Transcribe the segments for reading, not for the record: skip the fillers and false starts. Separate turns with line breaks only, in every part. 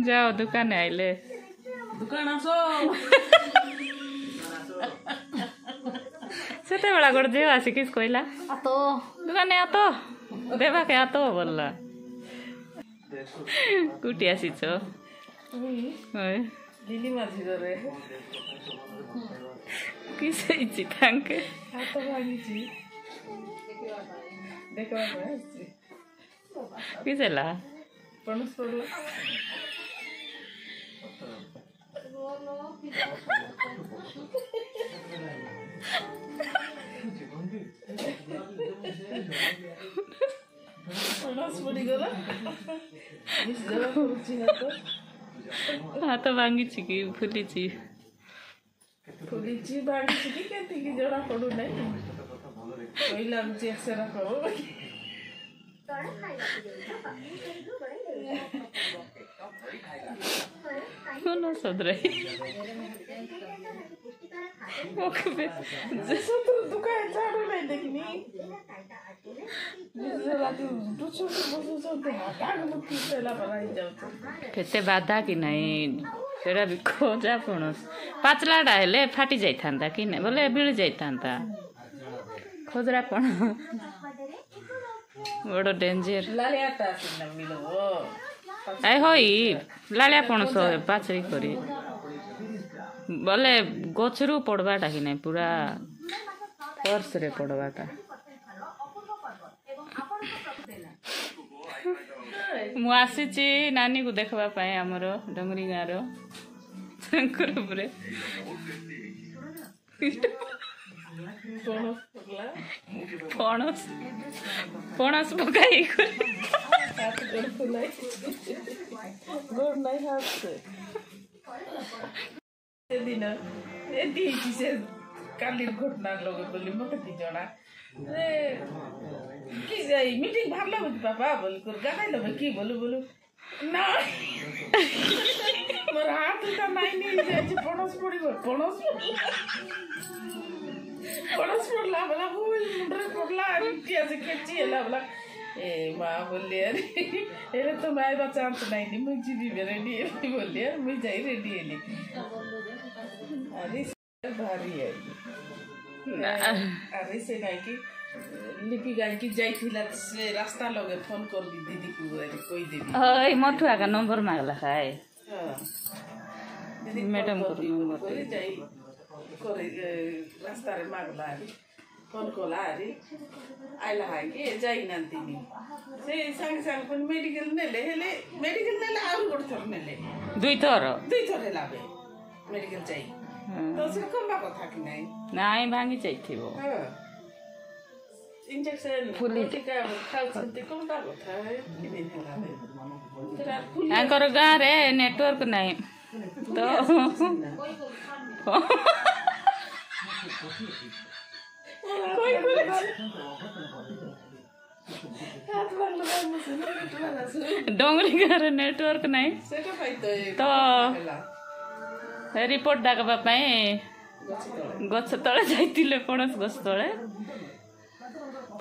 जाओ दुकान आइले
दुकान आसो
सेते बेला गोटे झील आसिक कहला
तो
दुकान आत देवा के आत बोलला कुटी आसीच
लिली माझी घरे
किसे तांके
हाथ भांगी देखा
किसेला
पणस पडला पणस पड़ी गला
हाथ भांगी कि फुली
फुली भांगी कि केती जड़ा पड़ू नहीं कोई लाग एक्सरा करो
न सदराई
दुकान झाड़ू नहीं देखनी
केते बाधा कि नहीं सेटा भी खोजा पणस पाचलाटा हेले फाटी जाइथांता कि नहीं बोले बिड़ी जाइथांता खोजरा पणस बड़ डेंजर आए होई लालिया पणस पाचरी करी बोले गछरू पड़वाटा कि नहीं पूरा पर्स रे पड़वाटा मु आसी नानी को देखवा पाए हमर डंगरी गाँव पणस पणस पकाई
दिन से काली घटना लगे बोली मत कि जना कि जाई मीटिंग भाग लो पापा बोल कर गाय लो कि बोलू बोलू ना मोर हाथ तो नहीं जाय पणस पड़िबो पणस पड़ला बोला मुंडरे पड़ला क्या से केची हैला बोला ए माँ बोलिए अरे तो मैं चांस नहीं मुझे भी रेडी बोलिए मुझे जाई रेडी है अरे भारी है अरे से नहीं कि लिपि गाय की जाइथिला से रास्ता लगे फोन कर दी दीदी को कोई देवी
ओए मठुआ का नंबर मांगला है
दीदी
मैडम को नंबर
जाई करे रास्ता रे मांगला फोन कोला अरे आइला है कि जाई ना दीदी से संग संग पण मेडिकल नेले हेले मेडिकल नेले आउ गोट थर नेले
दुई थर
लाबे मेडिकल जाई तो से कम कथा कि नहीं
नाई भांगी जाइथिबो
इंजेक्शन
फुली
टीका खाउछन्ते कम कथा है किने लाबे
आंकर गाँ रे नेटवर्क नहीं तो डोंगरी गाँव नेटवर्क नहीं तो रिपोर्ट डाकबा गछ तले जाइतिले पणस गछ तले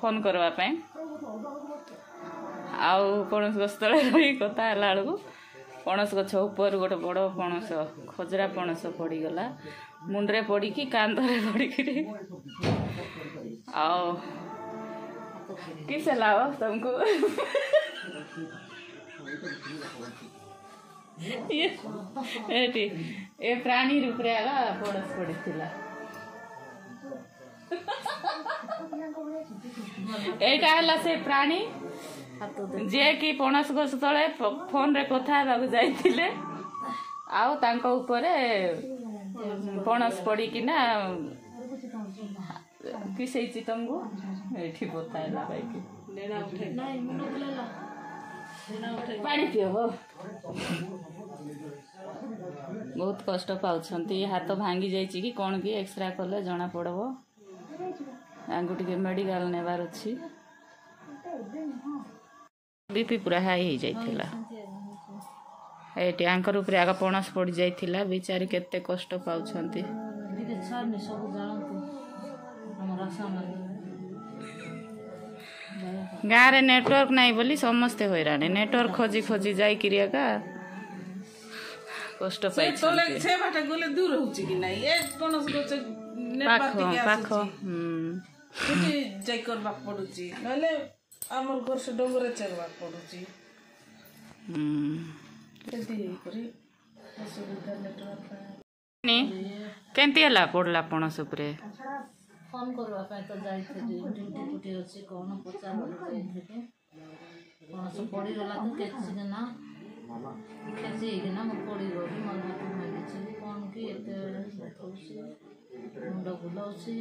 फोन करवा आउ पणस गछ तले रही कथा हला बेलू पणस गछ ऊपर गोटे बड़ पणस खजरा पणस पड़गला मुंडरे पड़ी कांधरे पड़ी आओ किसे लाओ तुमको ये प्राणी रूप रे आगा पणस पड़ीथिला एटा हला से प्राणी जे कि पणस गछ तले फोन रे कथा हेबाकु जाइथिले आउ तांको ऊपरे पणस पड़ी कि ना किसे तुमको एठी बताइला भाई पानी पियो हो बहुत कष्ट पाउछंती हाथ भांगी जाइछि कि कोन कि एक्सरे कले जना पड़बो आंगु टिके मेडिकल नेबार अछि बीपी पूरा हाई हो जाइथिला एटी आंकर ऊपर आगा पणस पड़ जाइथिला बेचारी केते कष्ट पाउछंती गाँव रे नेटवर्क नहीं बोली समस्ते हैरान नेटवर्क खोजी खोजी जाइकिरी एका कष्ट
से
पाइ
तले से बाटा गले दूर होउची कि नाही ए कोनस गोचे
पाख
नेटवर्क के
पाख
सेठी जाई करबा पडुची नले हमर घर से डोंगरे चढ़वा पडुची सेठी करी असुविधा नेटवर्क
नी केंती हला पड़ला पणस उपरे
फोन करवा पे तो जाइथिली ड्यूटी फुटी अछि कोन पचार जाइथिली कोन सब पड़ी गला तो केछि ना केछि कि ना मो पड़ी गली मन हाथ मारिछि कोन की एते मुंड बुलाउछि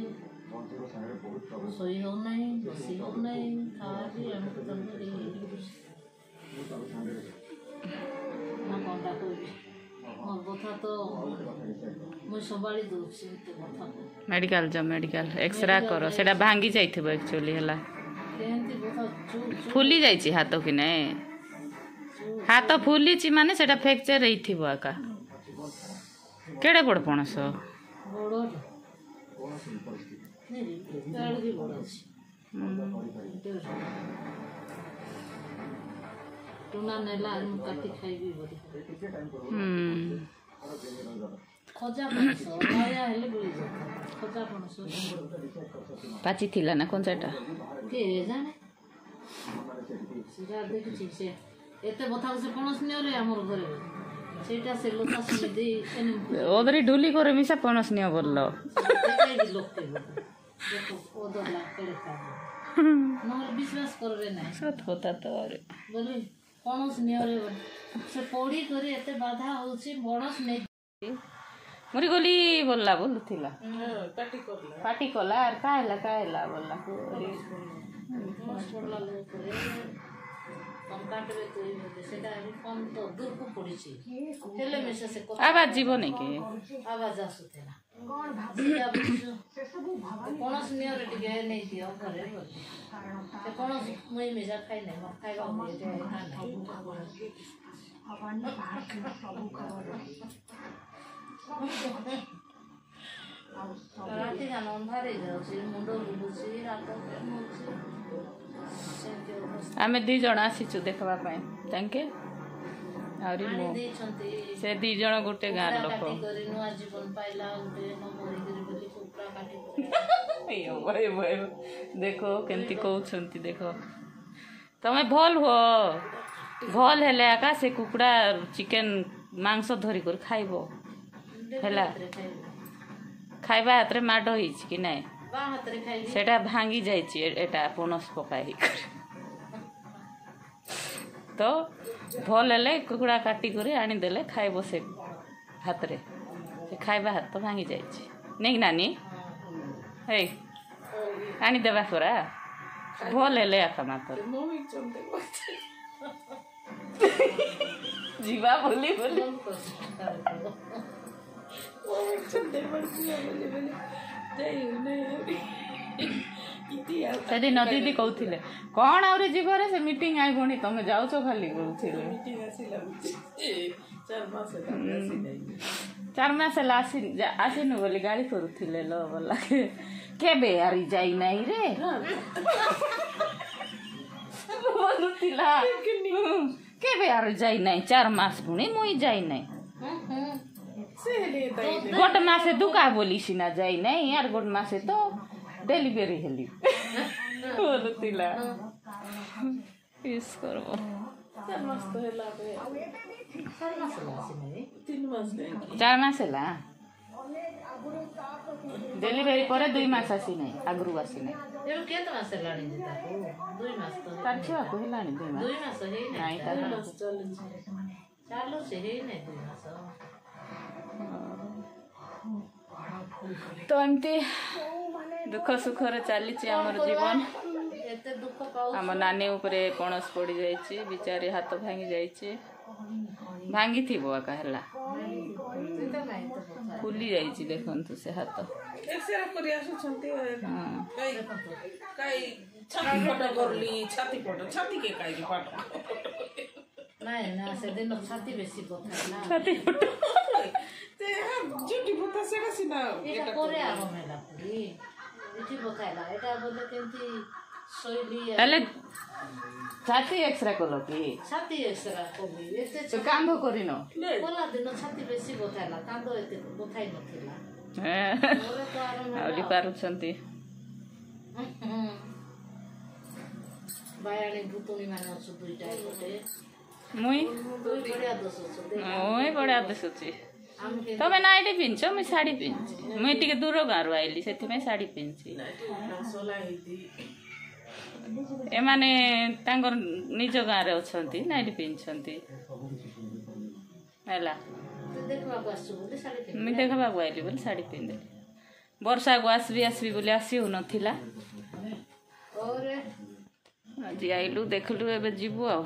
सोई हो नहीं बसी हो नहीं खाली हमको तंदुरी ना कोनटा कोइ मोर बथा तो मुझे संभाली दूसरी कथा
मेडिकल जा मेडिकल एक्सरे करो सेटा भांगी जाइथिबो एक्चुअली हला
केंती बथा
फुली जाइछि हाथ कि नहीं हाथ फुली छि माने सेटा फ्रैक्चर रहिथिबो आका केडे बड़ पणस
बड़ो नहीं पेड़ भी बड़ा अछि टुना नेला काटी खाइबी बड़ी खजा पणस नया हेले बोली खजा पणस
पाची थिला ना कोन सेटा
के जाने सिरा देखि ठीक से एते बथा से पणस ने रे हमर घरे सेटा से लोता सुनि दे एने
ओदरी ढुली करे मिसा पणस नियो बोललो
लोक के देखो ओदर ला केले का नहर विश्वास करबे नहीं
सत होता तो अरे
बोली पणस ने रे से पौड़ी करे एते बाधा होछि पणस ने
मुरी गोली बोलला बोलुथिला
करला
पाटी कोला आर काहेला बोलला
पणस पड़ला लोक करे कम काटबे तो सेटा कम तो दूर को पड़ी छी हेले में से
आवाज जीव नहीं के
आवाज आसुथेला जिया बुझो पणस ने रे टिके नहीं दियो घरे बोली से पणस मुई में जा खाइ नहीं मत खाइबा मुई दे ना राति खान अंधारे जाउछि मुंडो बुलुछि रात मुछि
आमे दी जण आसीचु देखबा पई तांके आउरी मो से दी जण गुटे गार लोक
नुआ जीवन पाइला गुटे न मरि गरी बोली कुकुरा काटी
यो भाई देखो केंती कहउछंती देखो तमे भल हो भल हेले आका से कुकुड़ा चिकन मांस धरी कर खाइबो हेला खाइबा हातरे माड होइछि कि नै
बा हातरे खाइ
सेटा भांगी जाइछि एटा पणस पकाई तो भल हेले कुकुड़ा काटी करे आनी देले खाइबो से हातरे से खाइबा हात तो भांगी जाइछि नै नानी हे आनी देबा कोरा भल हेले आका मातर
मम्मी चलते
जीवा बोली बोली ସେଠି ନଦୀ କହୁଥିଲେ କଣ ଆହୁରି ଯିବରେ ସେ ମିଟିଂ ଆଇବଣି ତମେ ଯାଉଛ ଖାଲି କହୁଥିଲେ 4 ମାସ ହେଲା ଆସିନୁ ବୋଲି ଗାଳି କରୁଥିଲେ ଲ ବୋଲା କେବେ ଆରି ଯାଇ ନାହିଁ ରେ ବୋଲୁଥିଲା କେବେ ଆରି ଯାଇ ନାହିଁ 4 ମାସ ପୁଣି ମୁଇଁ ଯାଇ ନାହିଁ गोटे मासे दुका बोली सिना जाई नहीं यार गोटे मासे तो डेलीवरी हेली बोलुतिला इस करबो
4 मास तो हेला बे
4 मास हेला डेलीवरी पर 2 मास आसी नहीं आगरु आसी नहीं
एउ केते मास लाणी जिता को 2 मास तो
तार छुआ को हेलानी 2 मास
2 मास हे
नहीं तार
चालू से हे नहीं 2 मास
तो एमती दुख सुख रे चली आमर जीवन
एते दुख पाउ
आम नानी उपरे पणस पड़ी जाइछि बिचारी हाथ भांगी जाइछि भांगी थिबो आका हला फुली जाइछि देखंतु से हाथ
एक्सरे करी आसुछंती काई छाती फोटो करली छाती के काई पाट
नहीं ना से दिन छाती बेसी बथा ना
छाती फोटो
ते जुटी बता सेडा सिना
एटा करे आरो मेला पुरी इठी बथाइला एटा बोले केंती ଶୋଇଲି
ତାହେଲେ ଛାତି ଏକ୍ସରେ କଲ କି
ଛାତି ଏକ୍ସରା କଲି ଏତେ
କାମ କରିନ
ଗଲା ଦିନ ଛାତି ବେଶୀ ବଥା ହେଲା କାନ୍ଦ ଏତେ ବଥା ହିଁ ନଥିଲା ମୋର ତ ଆରମ୍ଭ
ଆହୁରି ପାରୁଛନ୍ତି
ବାୟାଣୀ ଭୁତୁଣୀ ମାନେ ଅଛୁ ଦୁଇଟା ଗୋଟେ
ମୁଇଁ
ବଢିଆ ଦୋଷ ଅଛୁ
ମୁଇଁ ବଢିଆ ଦିଶୁଛି ତମେ ନାଇଟି ପିନ୍ଧିଛ ମୁଇଁ ଶାଢ଼ୀ ପିନ୍ଧିଛି ମୁଇଁ ଟିକେ ଦୂର ଗାଁରୁ ଆଇଲି ସେଥିପାଇଁ ଶାଢ଼ୀ ପିନ୍ଧିଛି ଏମାନେ ତାଙ୍କର ନିଜ ଗାଁରେ ଅଛନ୍ତି ନାଇଟି ପିନ୍ଧିଛନ୍ତି ହେଲା
ଦେଖିବାକୁ ଆସଛୁ ବୋଲି ଶାଢ଼ୀ ପିନ୍ଧି
ମୁଇଁ ଦେଖିବାକୁ ଆଇଲି ବୋଲି ଶାଢ଼ୀ ପିନ୍ଧିଲି ବର୍ଷାକୁ ଆସିବି ବୋଲି ଆସି ହଉନଥିଲା ଆଜି ଆଇଲୁ ଦେଖିଲୁ ଏବେ ଯିବୁ ଆଉ